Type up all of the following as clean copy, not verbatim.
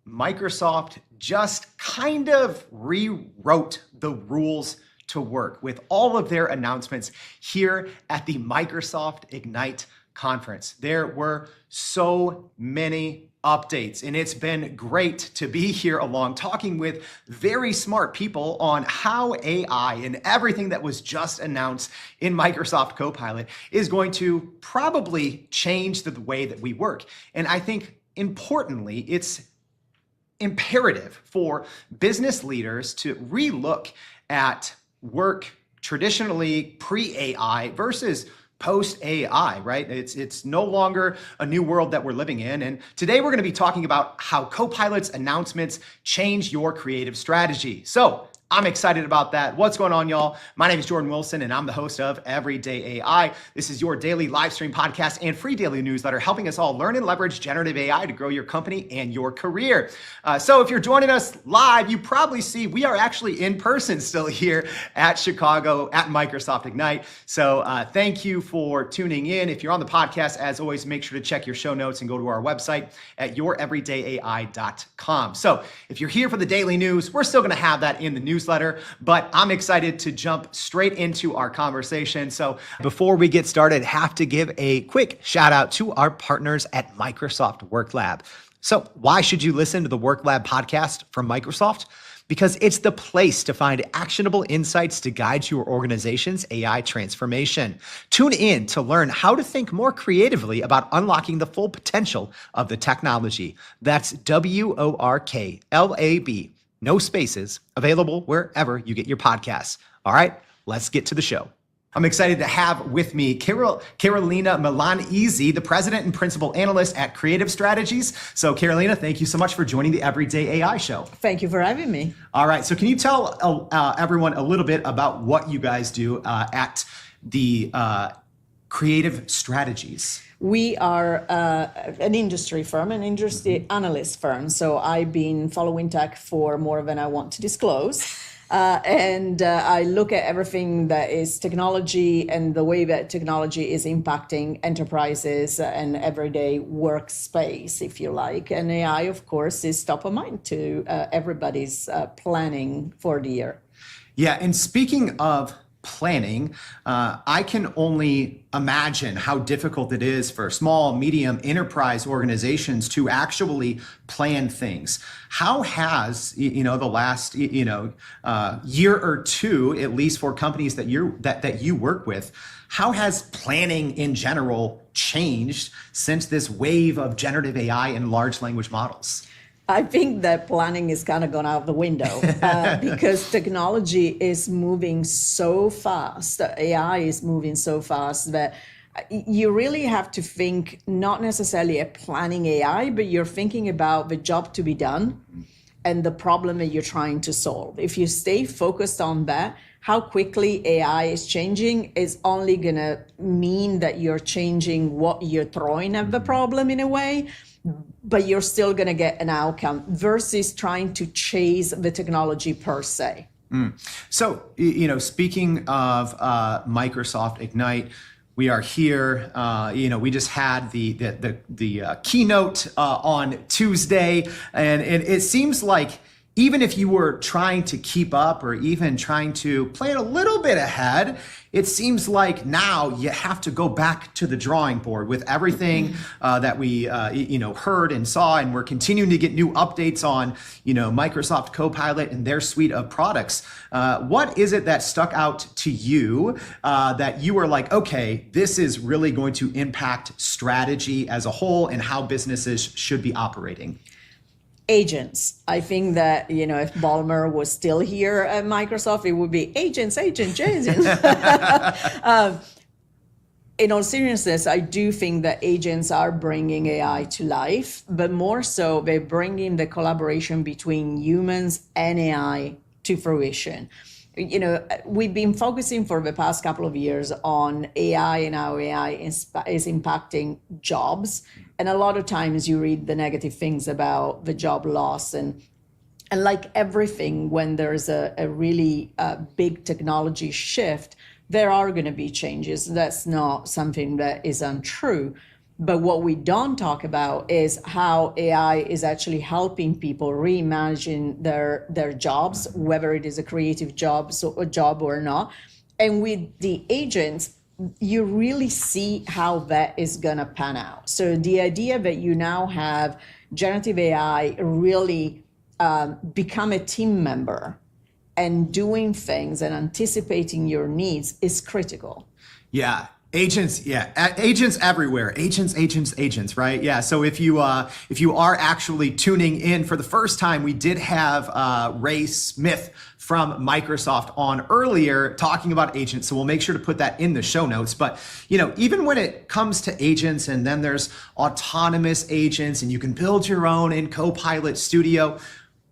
Microsoft just kind of rewrote the rules to work with all of their announcements here at the Microsoft Ignite conference. There were so many updates, and it's been great to be here along talking with very smart people on how AI and everything that was just announced in Microsoft Copilot is going to probably change the way that we work. And I think importantly, it's imperative for business leaders to relook at work traditionally pre-AI versus post-AI, right? It's no longer a new world that we're living in. And today we're going to be talking about how Copilot's announcements change your creative strategy. So I'm excited about that. What's going on, y'all? My name is Jordan Wilson, and I'm the host of Everyday AI. This is your daily live stream podcast and free daily newsletter, helping us all learn and leverage generative AI to grow your company and your career. So if you're joining us live, you probably see we are actually in person still here at Chicago at Microsoft Ignite. So thank you for tuning in. If you're on the podcast, as always, make sure to check your show notes and go to our website at youreverydayai.com. So if you're here for the daily news, we're still going to have that in the newsletter, but I'm excited to jump straight into our conversation. So before we get started, have to give a quick shout out to our partners at Microsoft Worklab. So why should you listen to the Worklab podcast from Microsoft? Because it's the place to find actionable insights to guide your organization's AI transformation. Tune in to learn how to think more creatively about unlocking the full potential of the technology. That's WORKLAB. No spaces, available wherever you get your podcasts. All right, let's get to the show. I'm excited to have with me Carolina Milanesi, the president and principal analyst at Creative Strategies. So Carolina, thank you so much for joining the Everyday AI show. Thank you for having me. All right, so can you tell everyone a little bit about what you guys do at the Creative Strategies? We are an industry firm, an industry analyst firm. So I've been following tech for more than I want to disclose. And I look at everything that is technology and the way that technology is impacting enterprises and everyday workspace, if you like. And AI, of course, is top of mind to everybody's planning for the year. Yeah, and speaking of planning, I can only imagine how difficult it is for small, medium enterprise organizations to actually plan things. How has, the last, year or two, at least for companies that you work with, how has planning in general changed since this wave of generative AI and large language models? I think that planning is kind of gone out the window because technology is moving so fast. AI is moving so fast that you really have to think not necessarily at planning AI, but you're thinking about the job to be done and the problem that you're trying to solve. If you stay focused on that, how quickly AI is changing is only going to mean that you're changing what you're throwing at the problem in a way, but you're still going to get an outcome versus trying to chase the technology per se. So, speaking of Microsoft Ignite, we are here. We just had the keynote on Tuesday, and it seems like even if you were trying to keep up or even trying to plan a little bit ahead, it seems like now you have to go back to the drawing board with everything that we heard and saw, and we're continuing to get new updates on Microsoft Copilot and their suite of products. What is it that stuck out to you that you were like, okay, this is really going to impact strategy as a whole and how businesses should be operating? Agents. I think that, if Ballmer was still here at Microsoft, it would be agents. In all seriousness, I do think that agents are bringing AI to life, but more so, they're bringing the collaboration between humans and AI to fruition. We've been focusing for the past couple of years on AI and how AI is impacting jobs. And a lot of times you read the negative things about the job loss. And like everything, when there's a really big technology shift, there are going to be changes. That's not something that is untrue. But what we don't talk about is how AI is actually helping people reimagine their jobs, whether it is a creative job, a job or not. And with the agents, you really see how that is going to pan out. So the idea that you now have generative AI really become a team member and doing things and anticipating your needs is critical. Yeah. Agents, agents everywhere. Agents, right? Yeah. So if you are actually tuning in for the first time, we did have Ray Smith from Microsoft on earlier talking about agents. So we'll make sure to put that in the show notes. But even when it comes to agents, and then there's autonomous agents, and you can build your own in Copilot Studio.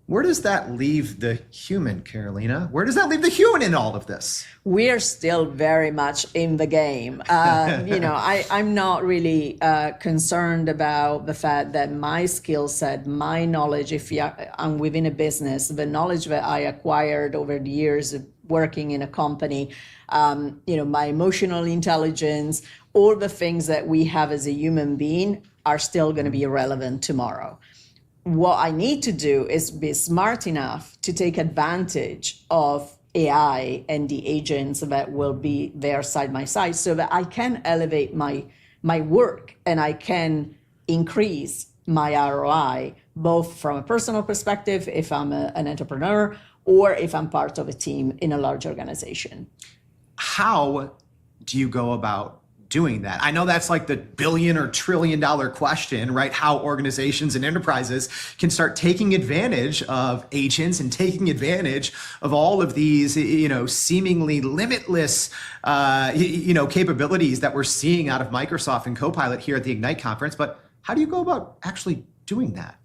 Where does that leave the human, Carolina? Where does that leave the human in all of this? We're still very much in the game. I'm not really concerned about the fact that my skill set, my knowledge, if I'm within a business, the knowledge that I acquired over the years of working in a company, my emotional intelligence, all the things that we have as a human being are still going to be relevant tomorrow. What I need to do is be smart enough to take advantage of AI and the agents that will be there side by side so that I can elevate my work and I can increase my ROI, both from a personal perspective, if I'm an entrepreneur, or if I'm part of a team in a large organization. How do you go about doing that? I know that's like the billion or trillion dollar question, right? How organizations and enterprises can start taking advantage of agents and taking advantage of all of these, seemingly limitless, capabilities that we're seeing out of Microsoft and Copilot here at the Ignite conference. But how do you go about actually doing that?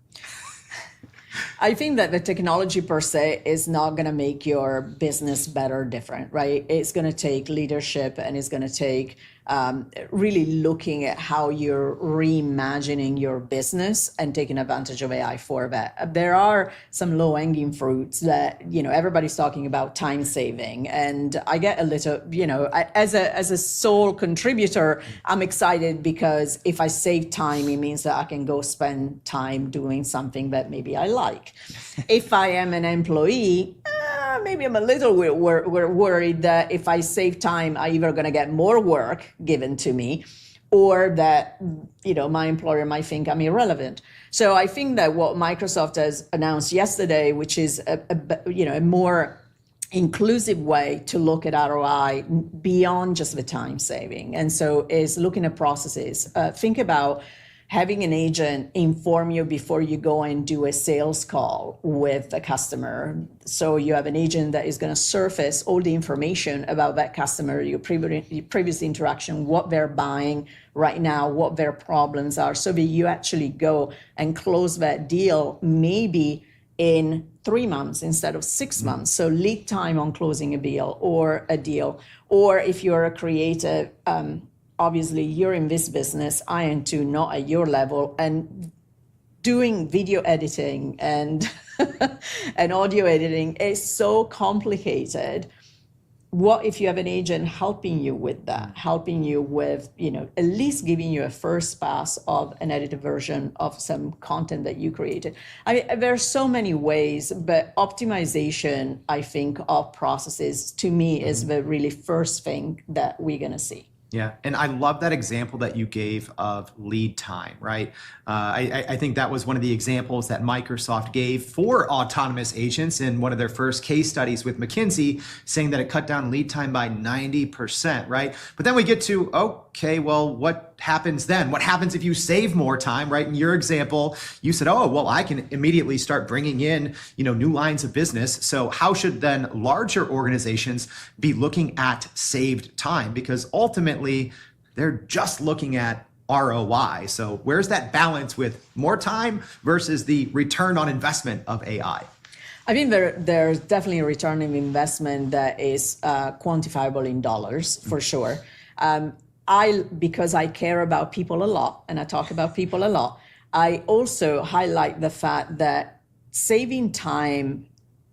I think that the technology per se is not going to make your business better or different, right? It's going to take leadership, and it's going to take really looking at how you're reimagining your business and taking advantage of AI for that. There are some low-hanging fruits that, everybody's talking about time saving. And I get a little, as a sole contributor, I'm excited because if I save time, it means that I can go spend time doing something that maybe I like. If I am an employee, maybe I'm a little worried that if I save time, I'm either going to get more work given to me, or that my employer might think I'm irrelevant. So I think that what Microsoft has announced yesterday, which is a more inclusive way to look at ROI beyond just the time saving, and so is looking at processes. Think about having an agent inform you before you go and do a sales call with a customer. So you have an agent that is going to surface all the information about that customer, your previous interaction, what they're buying right now, what their problems are, so that you actually go and close that deal maybe in 3 months instead of 6 months. So lead time on closing a deal. Or if you're a creative, obviously you're in this business, I am too, not at your level, and doing video editing and and audio editing is so complicated. What if you have an agent helping you with that, helping you with, at least giving you a first pass of an edited version of some content that you created? I mean, there are so many ways, but optimization, I think, of processes to me is the really first thing that we're going to see. Yeah, and I love that example that you gave of lead time, right? I think that was one of the examples that Microsoft gave for autonomous agents in one of their first case studies with McKinsey, saying that it cut down lead time by 90%, right? But then we get to, okay, well, what happens then? What happens if you save more time, right? In your example, you said, oh, well, I can immediately start bringing in, new lines of business. So how should then larger organizations be looking at saved time? Because ultimately, they're just looking at ROI. So where's that balance with more time versus the return on investment of AI? I think there's definitely a return on investment that is quantifiable in dollars, for sure. Because I care about people a lot and I talk about people a lot, I also highlight the fact that saving time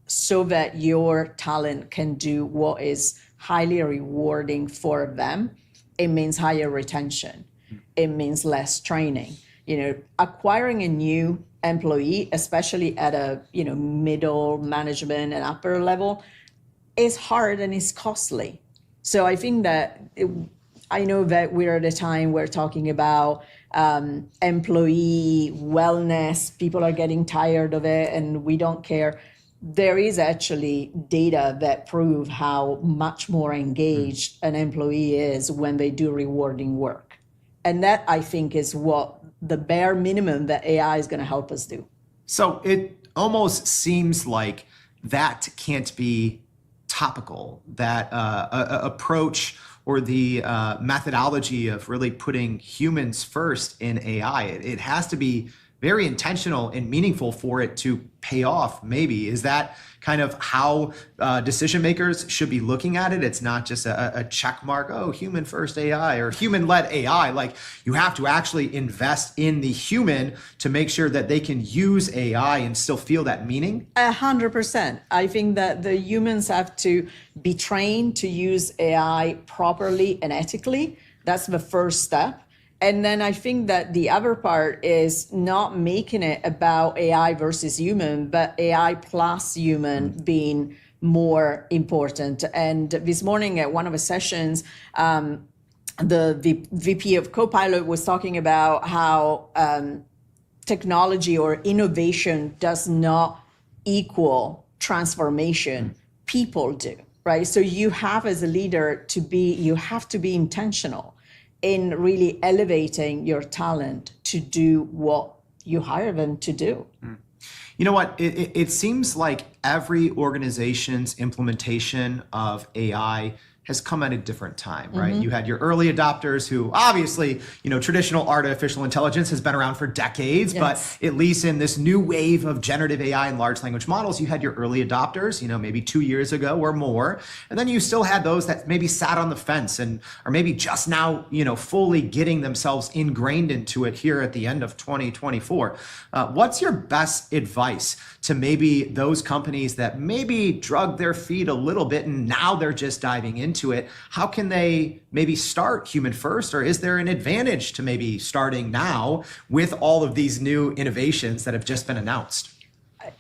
so that your talent can do what is highly rewarding for them, it means higher retention. it means less training. Acquiring a new employee, especially at a middle management and upper level, is hard and it's costly. So I think that I know that we're at a time we're talking about employee wellness. People are getting tired of it and we don't care. There is actually data that prove how much more engaged an employee is when they do rewarding work. And that, I think, is what the bare minimum that AI is going to help us do. So it almost seems like that can't be topical, that approach or the methodology of really putting humans first in AI. It has to be very intentional and meaningful for it to pay off, maybe. Is that kind of how decision makers should be looking at it? It's not just a check mark, oh, human first AI or human-led AI. Like, you have to actually invest in the human to make sure that they can use AI and still feel that meaning? 100%. I think that the humans have to be trained to use AI properly and ethically. That's the first step. And then I think that the other part is not making it about AI versus human, but AI plus human being more important. And this morning at one of the sessions, the VP of Copilot was talking about how technology or innovation does not equal transformation. People do, right? So you have, as a leader, you have to be intentional in really elevating your talent to do what you hire them to do. You know what? It seems like every organization's implementation of AI has come at a different time, right? You had your early adopters who obviously, traditional artificial intelligence has been around for decades, but at least in this new wave of generative AI and large language models, you had your early adopters, maybe 2 years ago or more. And then you still had those that maybe sat on the fence and are maybe just now, fully getting themselves ingrained into it here at the end of 2024. What's your best advice to maybe those companies that maybe drug their feet a little bit and now they're just diving into it? How can they maybe start human first, or is there an advantage to maybe starting now with all of these new innovations that have just been announced?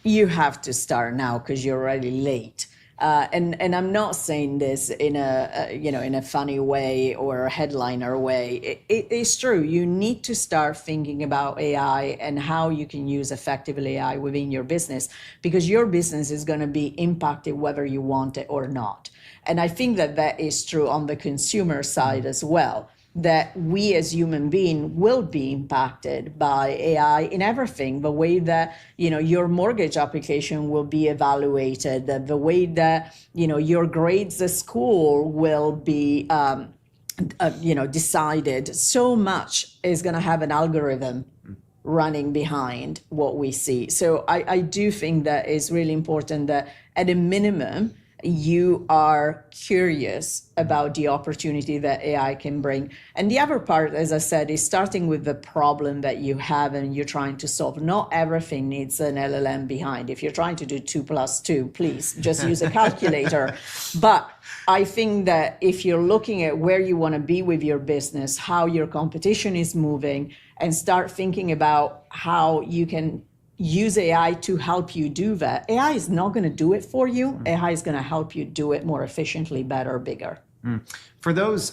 You have to start now because you're already late. And I'm not saying this in a funny way or a headliner way. It is true. You need to start thinking about AI and how you can use effectively AI within your business, because your business is going to be impacted whether you want it or not. And I think that is true on the consumer side as well, that we as human beings will be impacted by AI in everything. The way that, your mortgage application will be evaluated, the way that, your grades at school will be, decided. So much is going to have an algorithm running behind what we see. So I do think that it's really important that at a minimum, you are curious about the opportunity that AI can bring. And the other part, as I said, is starting with the problem that you have and you're trying to solve. Not everything needs an LLM behind. If you're trying to do 2 + 2, please just use a calculator. But I think that if you're looking at where you want to be with your business, how your competition is moving, and start thinking about how you can use AI to help you do that. AI is not going to do it for you. AI is going to help you do it more efficiently, better, bigger. For those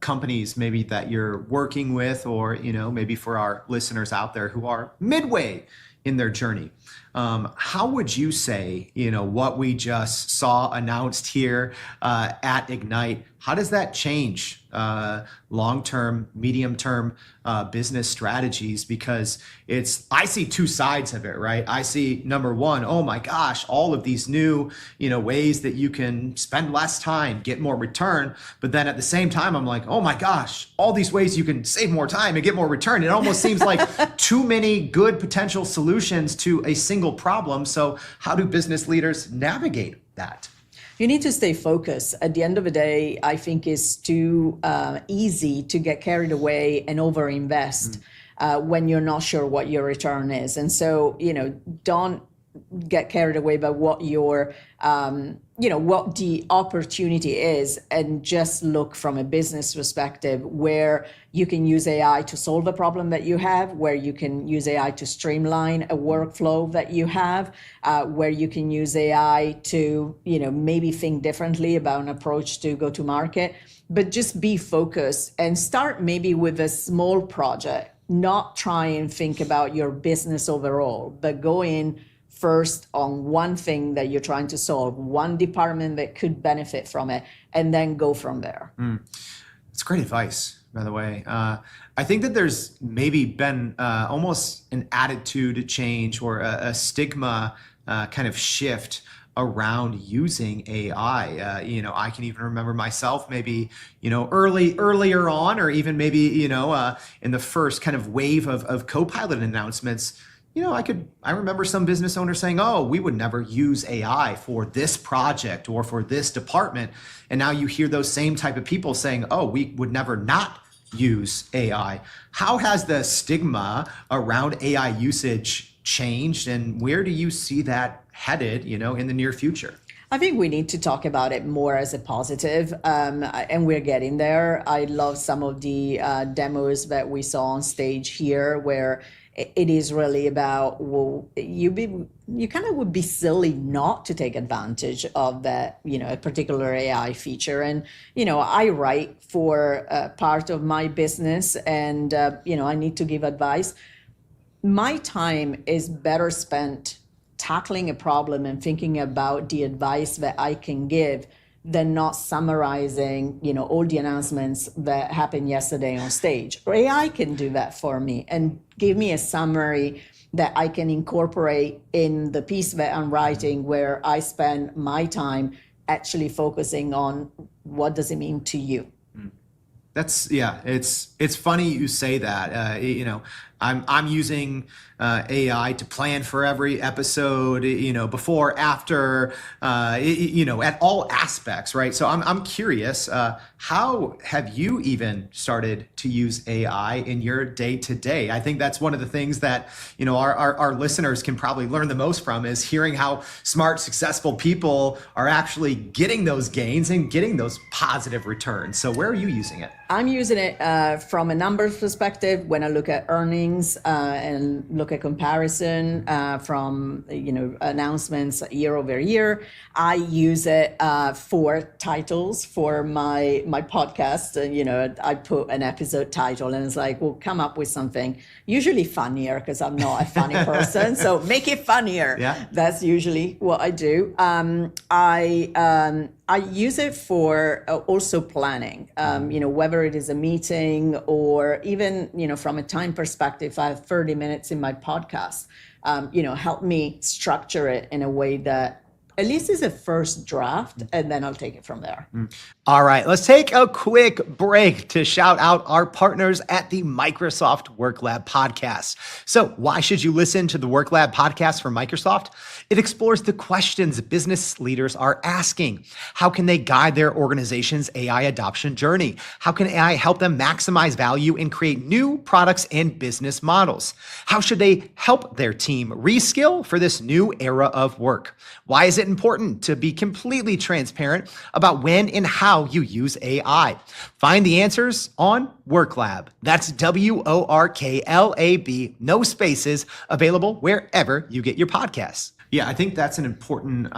companies maybe that you're working with, or maybe for our listeners out there who are midway in their journey, how would you say what we just saw announced here at Ignite, how does that change long-term, medium-term business strategies? Because I see two sides of it, right? I see, number one, oh my gosh, all of these new, ways that you can spend less time, get more return. But then at the same time, I'm like, oh my gosh, all these ways you can save more time and get more return. It almost seems like too many good potential solutions to a single problem. So how do business leaders navigate that? You need to stay focused. At the end of the day, I think it's too easy to get carried away and overinvest when you're not sure what your return is. And so, don't get carried away by what your what the opportunity is, and just look from a business perspective where you can use AI to solve a problem that you have, where you can use AI to streamline a workflow that you have, where you can use AI to maybe think differently about an approach to go to market. But just be focused and start maybe with a small project. Not try and think about your business overall, but go in first on one thing that you're trying to solve, one department that could benefit from it, and then go from there. It's great advice, by the way. I think that there's maybe been almost an attitude change or a stigma kind of shift around using AI. I can even remember myself maybe, earlier on, or even maybe, in the first kind of wave of Copilot announcements, I remember some business owners saying, oh, we would never use AI for this project or for this department. And now you hear those same type of people saying, oh, we would never not use AI. How has the stigma around AI usage changed, and where do you see that headed, in the near future? I think we need to talk about it more as a positive, and we're getting there. I love some of the demos that we saw on stage here, where it is really about, you kind of would be silly not to take advantage of that, a particular AI feature. And, I write for part of my business, and, I need to give advice. My time is better spent tackling a problem and thinking about the advice that I can give than not summarizing, all the announcements that happened yesterday on stage. Or AI can do that for me and give me a summary that I can incorporate in the piece that I'm writing, where I spend my time actually focusing on what does it mean to you. It's funny you say that. I'm using AI to plan for every episode, before, after, at all aspects, right? So I'm curious, how have you even started to use AI in your day to day? I think that's one of the things that, our listeners can probably learn the most from, is hearing how smart, successful people are actually getting those gains and getting those positive returns. So where are you using it? I'm using it from a numbers perspective when I look at earnings and look at comparison from announcements year over year. I use it for titles for my podcast. I put an episode title and it's like, well, come up with something usually funnier, because I'm not a funny person. So make it funnier. Yeah. That's usually what I do. I use it for also planning, whether it is a meeting or even, from a time perspective, I have 30 minutes in my podcast, help me structure it in a way that at least is a first draft, and then I'll take it from there. All right, let's take a quick break to shout out our partners at the Microsoft Worklab podcast. So why should you listen to the Worklab podcast from Microsoft? It explores the questions business leaders are asking. How can they guide their organization's AI adoption journey? How can AI help them maximize value and create new products and business models? How should they help their team reskill for this new era of work? Why is it important to be completely transparent about when and how you use AI? Find the answers on Worklab. That's WORKLAB, no spaces, available wherever you get your podcasts. Yeah, I think that's an important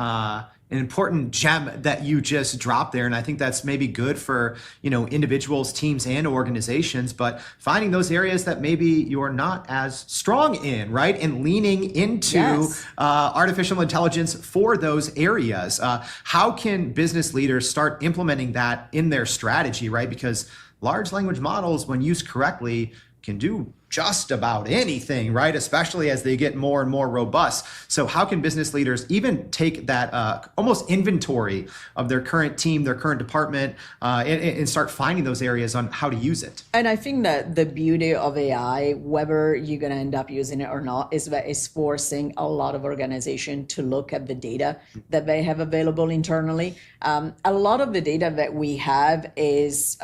gem that you just dropped there. And I think that's maybe good for, individuals, teams, and organizations, but finding those areas that maybe you're not as strong in, right? And leaning into Yes. Artificial intelligence for those areas. How can business leaders start implementing that in their strategy, right? Because large language models, when used correctly, can do just about anything, right? Especially as they get more and more robust. So how can business leaders even take that almost inventory of their current team, their current department, and start finding those areas on how to use it? And I think that the beauty of AI, whether you're going to end up using it or not, is that it's forcing a lot of organizations to look at the data that they have available internally. A lot of the data that we have is,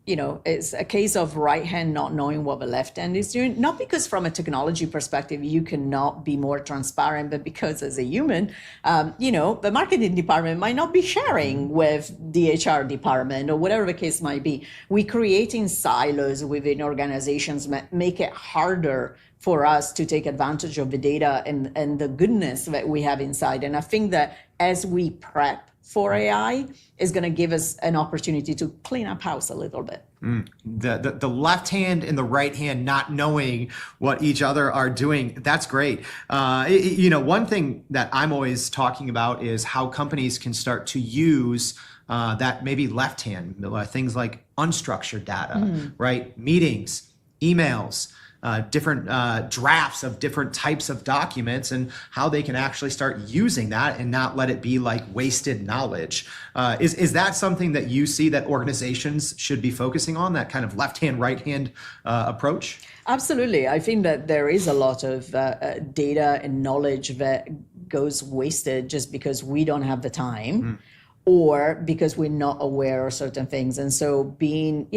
it's a case of right hand not knowing what the left hand is doing. Not because from a technology perspective you cannot be more transparent, but because as a human, the marketing department might not be sharing with the HR department or whatever the case might be. We creating silos within organizations make it harder for us to take advantage of the data and the goodness that we have inside. And I think that as we prep for AI is going to give us an opportunity to clean up house a little bit. The left hand and the right hand not knowing what each other are doing, that's great. One thing that I'm always talking about is how companies can start to use that maybe left hand, things like unstructured data, right? Meetings, emails, different drafts of different types of documents, and how they can actually start using that and not let it be like wasted knowledge. Is that something that you see that organizations should be focusing on, that kind of left hand, right hand approach? Absolutely. I think that there is a lot of data and knowledge that goes wasted just because we don't have the time. Or because we're not aware of certain things. And so being,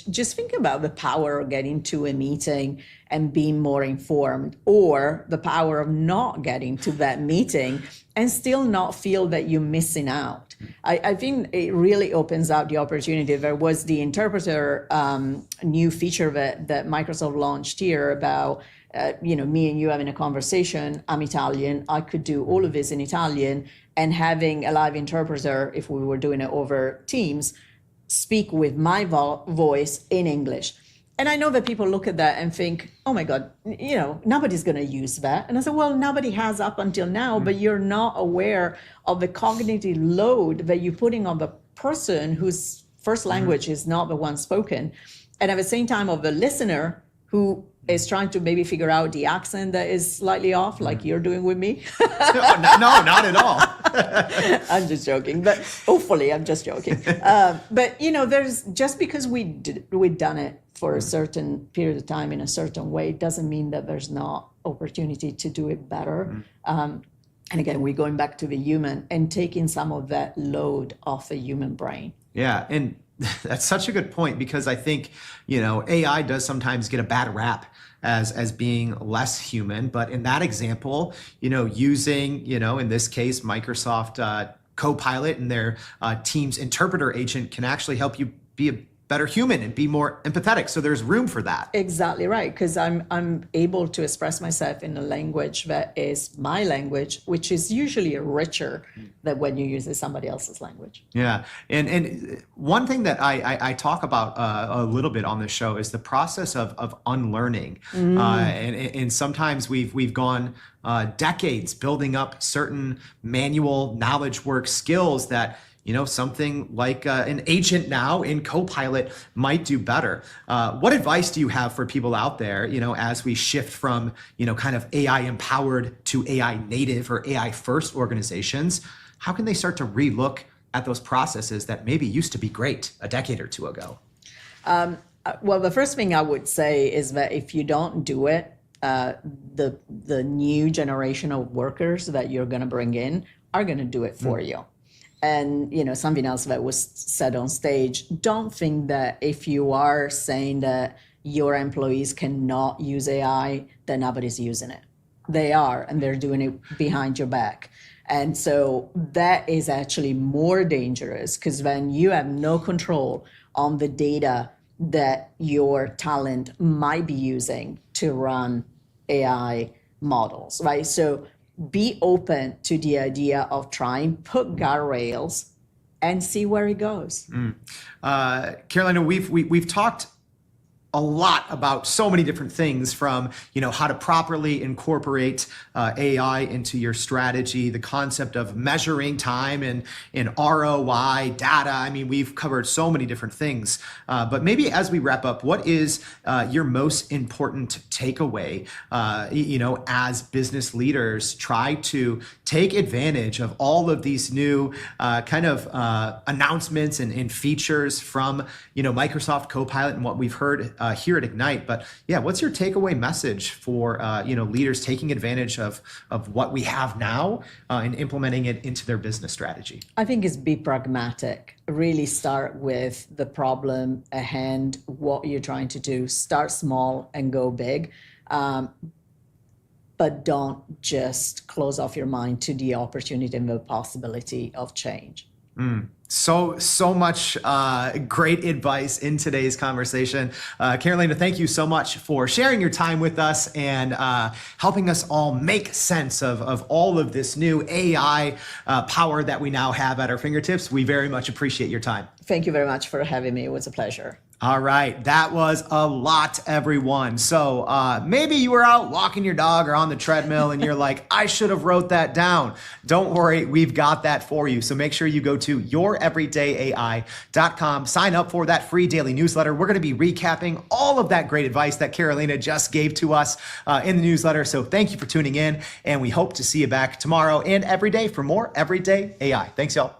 just think about the power of getting to a meeting and being more informed, or the power of not getting to that meeting and still not feel that you're missing out. I think it really opens up the opportunity. There was the interpreter new feature that Microsoft launched here about me and you having a conversation. I'm Italian. I could do all of this in Italian, and having a live interpreter, if we were doing it over Teams, speak with my voice in English. And I know that people look at that and think, oh my God, nobody's going to use that. And I said, well, nobody has up until now, but you're not aware of the cognitive load that you're putting on the person whose first language is not the one spoken. And at the same time of the listener who is trying to maybe figure out the accent that is slightly off, like you're doing with me. No, not at all. I'm just joking, but hopefully I'm just joking. But there's just because we've done it for a certain period of time in a certain way doesn't mean that there's not opportunity to do it better. And again, we're going back to the human and taking some of that load off the human brain. Yeah, and that's such a good point, because I think, AI does sometimes get a bad rap as being less human. But in that example, using, in this case, Microsoft Copilot and their Teams interpreter agent can actually help you be a better human and be more empathetic. So there's room for that. Exactly right, because I'm able to express myself in a language that is my language, which is usually richer than when you use somebody else's language. Yeah, and one thing that I talk about a little bit on this show is the process of unlearning, and sometimes we've gone decades building up certain manual knowledge work skills that something like an agent now in Copilot might do better. What advice do you have for people out there, as we shift from, kind of AI empowered to AI native or AI first organizations? How can they start to relook at those processes that maybe used to be great a decade or two ago? Well, the first thing I would say is that if you don't do it, the new generation of workers that you're going to bring in are going to do it for you. And, something else that was said on stage, don't think that if you are saying that your employees cannot use AI, then nobody's using it. They are, and they're doing it behind your back. And so that is actually more dangerous, because then you have no control on the data that your talent might be using to run AI models, right? So be open to the idea of trying, put guardrails, and see where it goes. Carolina, we've talked a lot about so many different things, from how to properly incorporate AI into your strategy, the concept of measuring time and ROI data. I mean, we've covered so many different things. But maybe as we wrap up, what is your most important takeaway? As business leaders try to take advantage of all of these new kind of announcements and features from Microsoft Copilot and what we've heard here at Ignite. But yeah, what's your takeaway message for leaders taking advantage of what we have now and implementing it into their business strategy? I think it's be pragmatic. Really start with the problem at hand, what you're trying to do. Start small and go big. But don't just close off your mind to the opportunity and the possibility of change. So much great advice in today's conversation. Carolina, thank you so much for sharing your time with us and helping us all make sense of all of this new AI power that we now have at our fingertips. We very much appreciate your time. Thank you very much for having me. It was a pleasure. All right, that was a lot, everyone. So maybe you were out walking your dog or on the treadmill and you're like, I should have wrote that down. Don't worry, we've got that for you. So make sure you go to youreverydayai.com, sign up for that free daily newsletter. We're gonna be recapping all of that great advice that Carolina just gave to us in the newsletter. So thank you for tuning in, and we hope to see you back tomorrow and every day for more Everyday AI. Thanks, y'all.